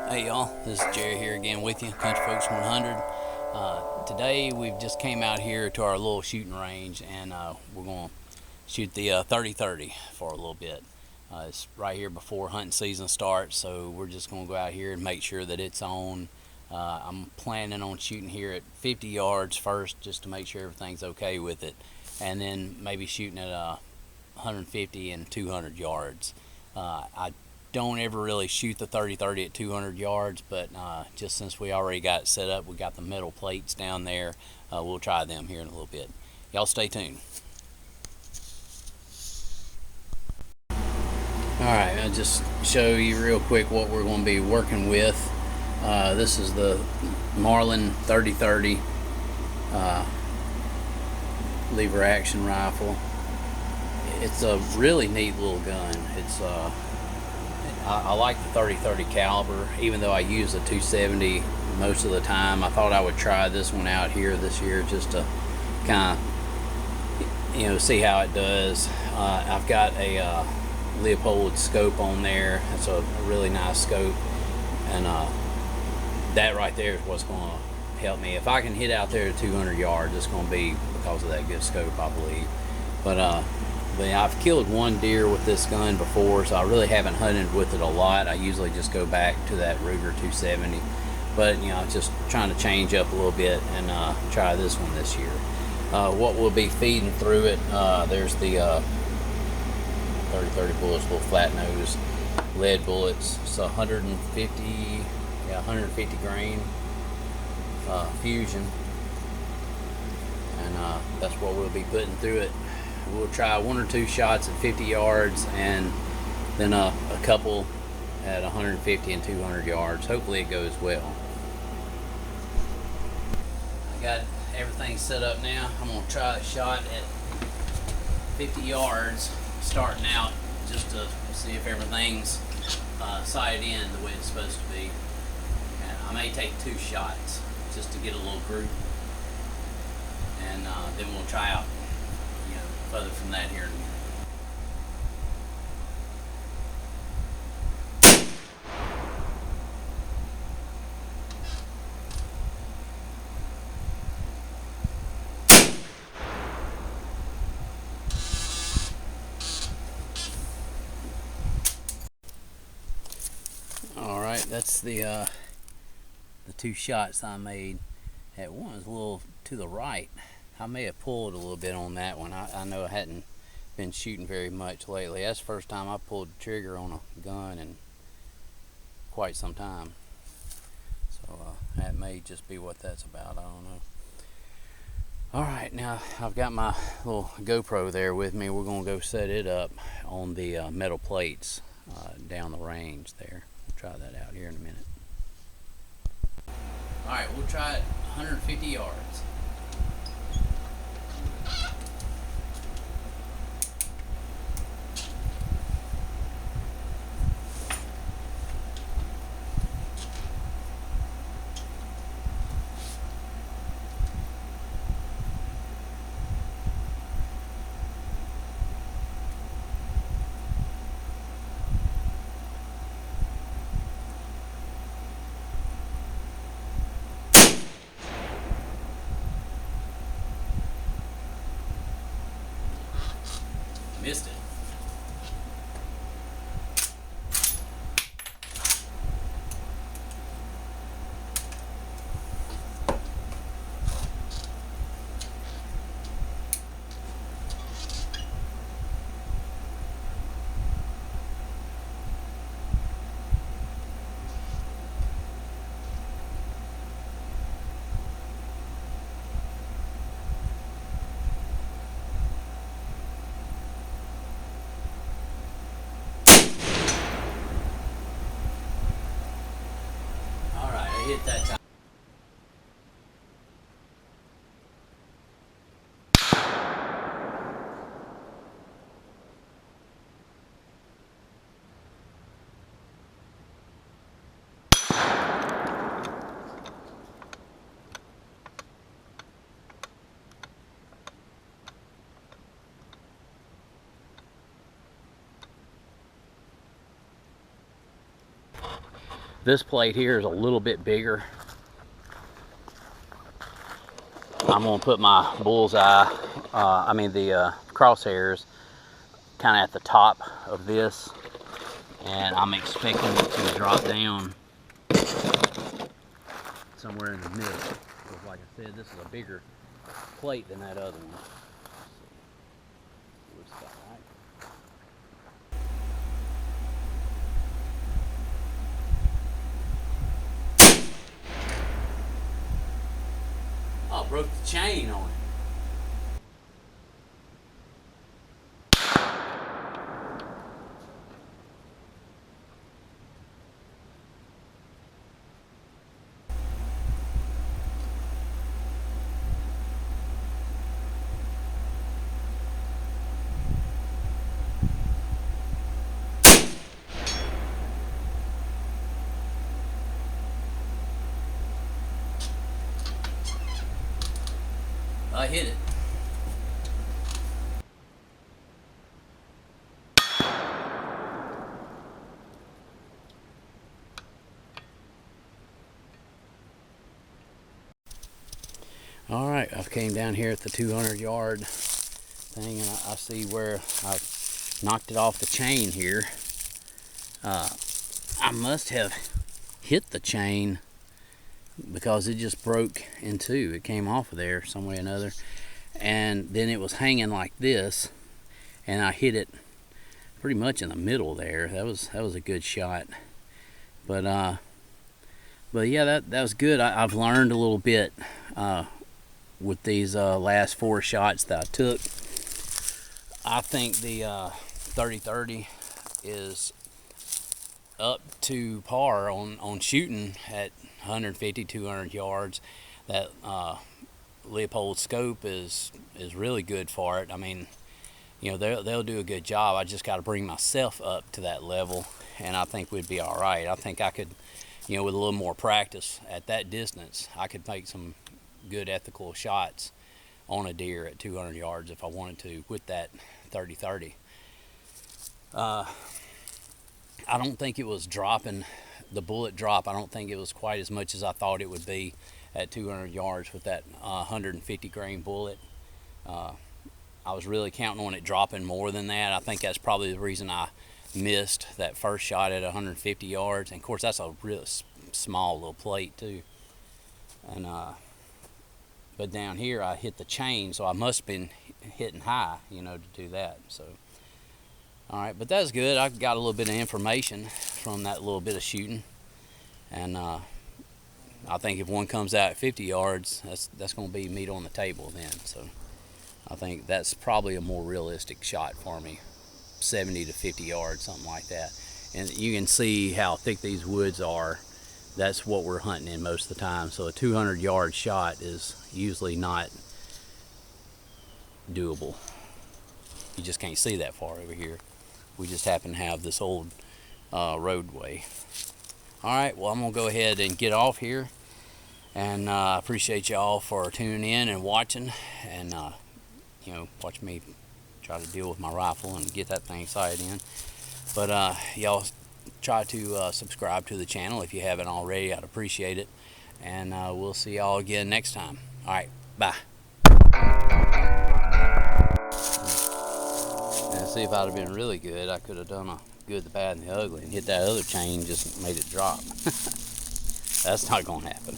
Hey y'all, this is Jerry here again with you, Country Folks 100. Today we've just came out here to our little shooting range and we're going to shoot the 30-30 for a little bit. It's right here before hunting season starts, so we're just going to go out here and make sure that it's on. I'm planning on shooting here at 50 yards first just to make sure everything's okay with it, and then maybe shooting at 150 and 200 yards. I don't ever really shoot the 30-30 at 200 yards, but just since we already got it set up, we got the metal plates down there, we'll try them here in a little bit. Y'all stay tuned. Alright, I'll just show you real quick what we're going to be working with. This is the Marlin 30-30 lever action rifle. It's a really neat little gun. I like the 30-30 caliber, even though I use a 270 most of the time. I thought I would try this one out here this year just to kind of, see how it does. I've got a Leopold scope on there. It's a really nice scope, and that right there is what's going to help me. If I can hit out there to 200 yards, it's going to be because of that good scope, I believe. But I've killed one deer with this gun before, so I really haven't hunted with it a lot. I usually just go back to that Ruger 270, but just trying to change up a little bit and try this one this year. What we'll be feeding through it, there's the 30-30 bullets, little flat nose lead bullets. It's 150 grain fusion, and that's what we'll be putting through it. We'll try 1 or 2 shots at 50 yards and then a couple at 150 and 200 yards. Hopefully it goes well. I got everything set up now. I'm going to try a shot at 50 yards starting out just to see if everything's sighted in the way it's supposed to be. And I may take 2 shots just to get a little group, and then we'll try out further from that here in a minute. All right, that's the 2 shots I made. That one was a little to the right. I may have pulled a little bit on that one. I know I hadn't been shooting very much lately. That's the first time I pulled the trigger on a gun in quite some time. So that may just be what that's about. I don't know. Alright, now I've got my little GoPro there with me. We're going to go set it up on the metal plates down the range there. We'll try that out here in a minute. Alright, we'll try it 150 yards. Missed it. Hit that time. This plate here is a little bit bigger. I'm gonna put my bullseye, the crosshairs kind of at the top of this, and I'm expecting it to drop down somewhere in the middle. Because like I said, this is a bigger plate than that other one. Oh, broke the chain on it. I hit it. All right, I've came down here at the 200-yard thing, and I see where I've knocked it off the chain here. I must have hit the chain because it just broke in two. It came off of there some way or another, and then it was hanging like this, and I hit it pretty much in the middle there. That was a good shot. But yeah, that was good. I've learned a little bit with these last 4 shots that I took. I think the 30-30 is up to par on shooting at 150, 200 yards. That Leopold scope is really good for it. I mean, you know, they'll do a good job. I just got to bring myself up to that level, and I think we'd be all right. I think I could, you know, with a little more practice at that distance, I could make some good ethical shots on a deer at 200 yards if I wanted to with that 30-30. I don't think it was dropping, the bullet drop, I don't think it was quite as much as I thought it would be at 200 yards with that 150 grain bullet. I was really counting on it dropping more than that. I think that's probably the reason I missed that first shot at 150 yards. And of course, that's a real small little plate too. And but down here I hit the chain, so I must have been hitting high, you know, to do that. So all right, but that's good. I got a little bit of information from that little bit of shooting, and I think if one comes out at 50 yards, that's going to be meat on the table then. So I think that's probably a more realistic shot for me, 70 to 50 yards, something like that. And you can see how thick these woods are. That's what we're hunting in most of the time. So a 200-yard shot is usually not doable. You just can't see that far over here. We just happen to have this old roadway. All right, well, I'm gonna go ahead and get off here, and I appreciate y'all for tuning in and watching, and you know, watch me try to deal with my rifle and get that thing sighted in. But y'all try to subscribe to the channel if you haven't already. I'd appreciate it, and we'll see y'all again next time. All right, bye. And see, if I'd have been really good, I could have done a good, the bad, and the ugly, and hit that other chain, just made it drop. That's not gonna happen.